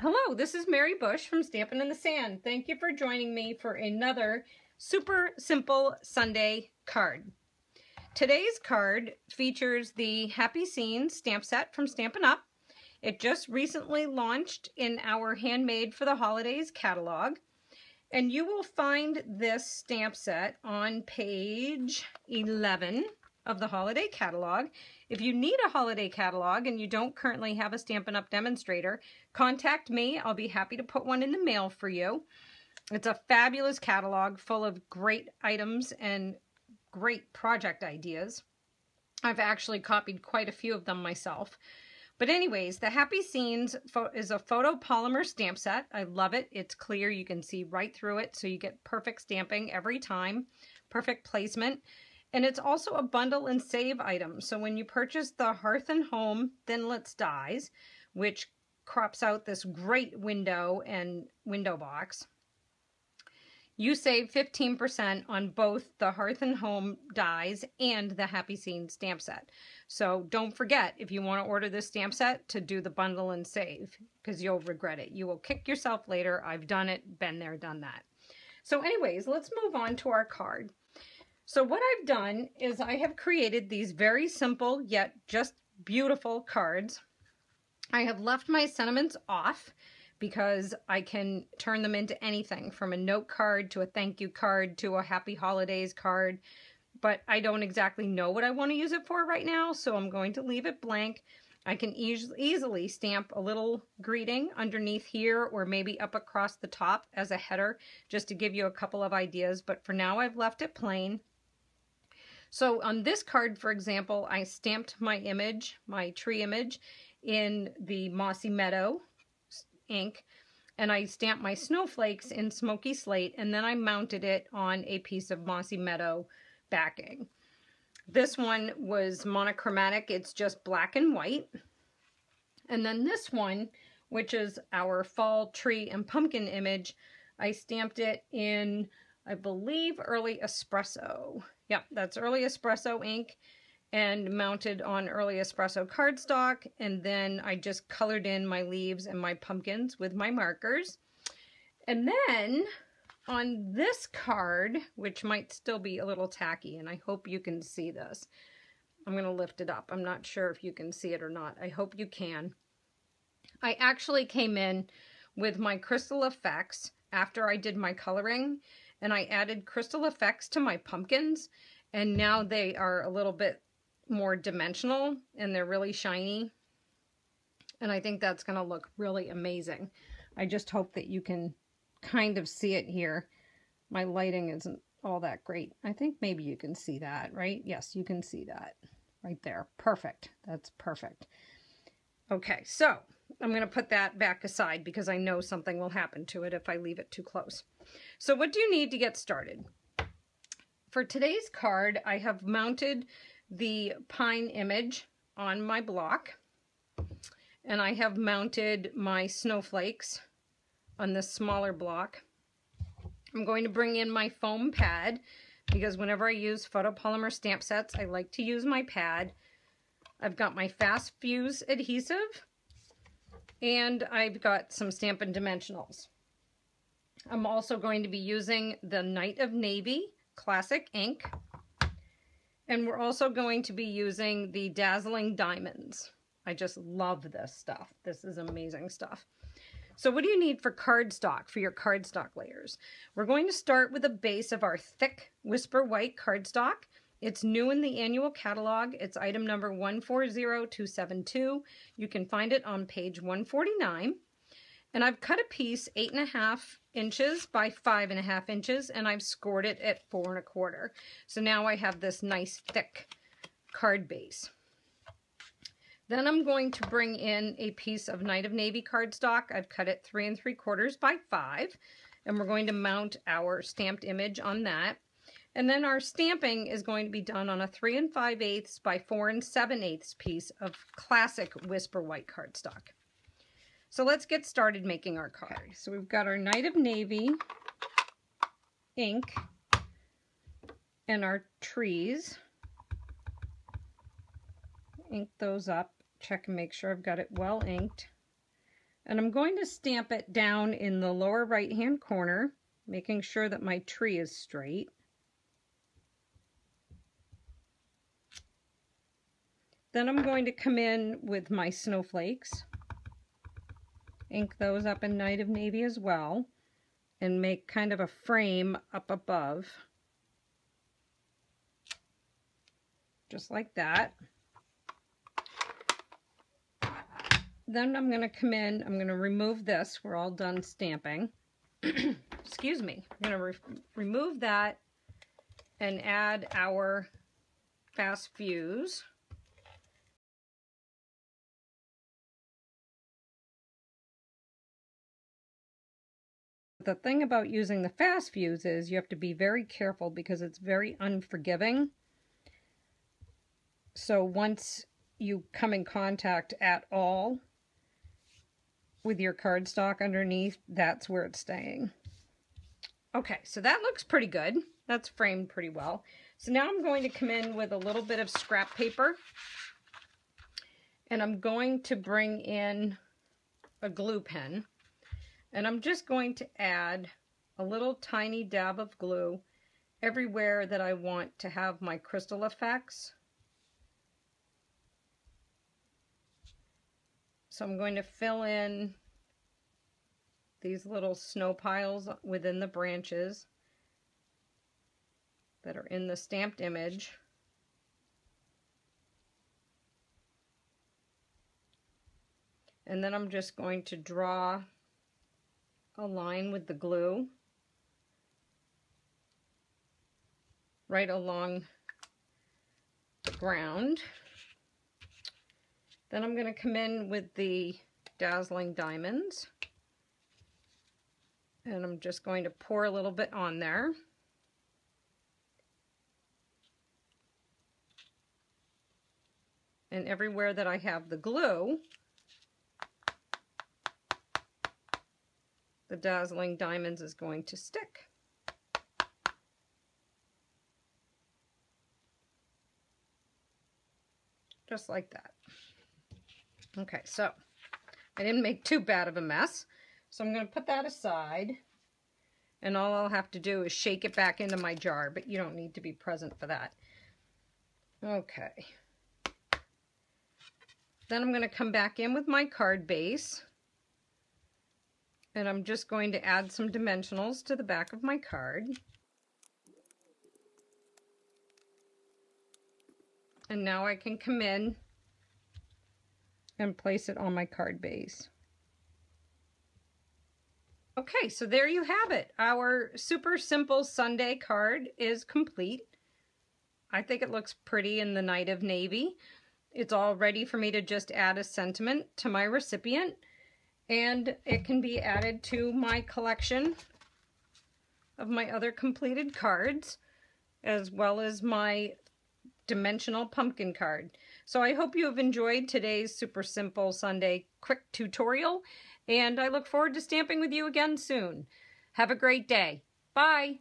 Hello, this is Mary Bush from Stampin' in the Sand. Thank you for joining me for another super simple Sunday card. Today's card features the Happy Scenes stamp set from Stampin' Up. It just recently launched in our Handmade for the Holidays catalog. And you will find this stamp set on page 11 of the holiday catalog. If you need a holiday catalog and you don't currently have a Stampin' Up! Demonstrator, contact me. I'll be happy to put one in the mail for you. It's a fabulous catalog full of great items and great project ideas. I've actually copied quite a few of them myself. But anyways, the Happy Scenes is a photopolymer stamp set. I love it. It's clear. You can see right through it, so you get perfect stamping every time, perfect placement. And it's also a bundle and save item. So when you purchase the Hearth and Home Thinlits dies, which crops out this great window and window box, you save 15% on both the Hearth and Home dies and the Happy Scenes stamp set. So don't forget, if you want to order this stamp set, to do the bundle and save, because you'll regret it. You will kick yourself later. I've done it, been there, done that. So anyways, let's move on to our card. So what I've done is I have created these very simple yet just beautiful cards. I have left my sentiments off because I can turn them into anything, from a note card to a thank you card to a happy holidays card, but I don't exactly know what I want to use it for right now, so I'm going to leave it blank. I can easily stamp a little greeting underneath here or maybe up across the top as a header, just to give you a couple of ideas, but for now I've left it plain. So on this card, for example, I stamped my image, my tree image, in the Mossy Meadow ink, and I stamped my snowflakes in Smoky Slate, and then I mounted it on a piece of Mossy Meadow backing. This one was monochromatic, it's just black and white. And then this one, which is our fall tree and pumpkin image, I stamped it in, I believe, Early Espresso. Yep, that's Early Espresso ink, and mounted on Early Espresso cardstock, and then I just colored in my leaves and my pumpkins with my markers. And then on this card, which might still be a little tacky, and I hope you can see this. I'm going to lift it up. I'm not sure if you can see it or not. I hope you can. I actually came in with my crystal effects after I did my coloring, and I added crystal effects to my pumpkins, and now they are a little bit more dimensional and they're really shiny, and I think that's going to look really amazing. I just hope that you can kind of see it here. My lighting isn't all that great. I think maybe you can see that, right? Yes, you can see that right there. Perfect. That's perfect. Okay, so I'm going to put that back aside because I know something will happen to it if I leave it too close. So what do you need to get started? For today's card, I have mounted the pine image on my block, and I have mounted my snowflakes on this smaller block. I'm going to bring in my foam pad because whenever I use photopolymer stamp sets, I like to use my pad. I've got my fast fuse adhesive, and I've got some Stampin' Dimensionals. I'm also going to be using the Night of Navy Classic ink, and we're also going to be using the Dazzling Diamonds. I just love this stuff. This is amazing stuff. So what do you need for cardstock, for your cardstock layers? We're going to start with a base of our thick Whisper White cardstock. It's new in the annual catalog. It's item number 140272. You can find it on page 149. And I've cut a piece 8.5 inches by 5.5 inches, and I've scored it at 4 1/4. So now I have this nice thick card base. Then I'm going to bring in a piece of Night of Navy cardstock. I've cut it 3 3/4 by 5, and we're going to mount our stamped image on that. And then our stamping is going to be done on a 3 5/8 by 4 7/8 piece of classic Whisper White cardstock. So let's get started making our card. So we've got our Night of Navy ink and our trees. Ink those up, check and make sure I've got it well inked. And I'm going to stamp it down in the lower right hand corner, making sure that my tree is straight. Then I'm going to come in with my snowflakes, ink those up in Night of Navy as well, and make kind of a frame up above, just like that. Then I'm going to come in, I'm going to remove this. We're all done stamping. Excuse me. I'm going to remove that and add our fast fuse. The thing about using the fast fuse is you have to be very careful because it's very unforgiving. So once you come in contact at all with your cardstock underneath, that's where it's staying. Okay, so that looks pretty good. That's framed pretty well. So now I'm going to come in with a little bit of scrap paper, and I'm going to bring in a glue pen, and I'm just going to add a little tiny dab of glue everywhere that I want to have my crystal effects. So I'm going to fill in these little snow piles within the branches that are in the stamped image. And then I'm just going to draw a line with the glue right along the ground. Then I'm going to come in with the dazzling diamonds, and I'm just going to pour a little bit on there. And everywhere that I have the glue, the dazzling diamonds is going to stick. Just like that. Okay, so I didn't make too bad of a mess, so I'm going to put that aside, and all I'll have to do is shake it back into my jar, but you don't need to be present for that. Okay. Then I'm going to come back in with my card base, and I'm just going to add some dimensionals to the back of my card. And now I can come in and place it on my card base. Okay, so there you have it. Our super simple Sunday card is complete. I think it looks pretty in the Night of Navy. It's all ready for me to just add a sentiment to my recipient, and it can be added to my collection of my other completed cards, as well as my dimensional pumpkin card. So I hope you have enjoyed today's super simple Sunday quick tutorial, and I look forward to stamping with you again soon. Have a great day. Bye!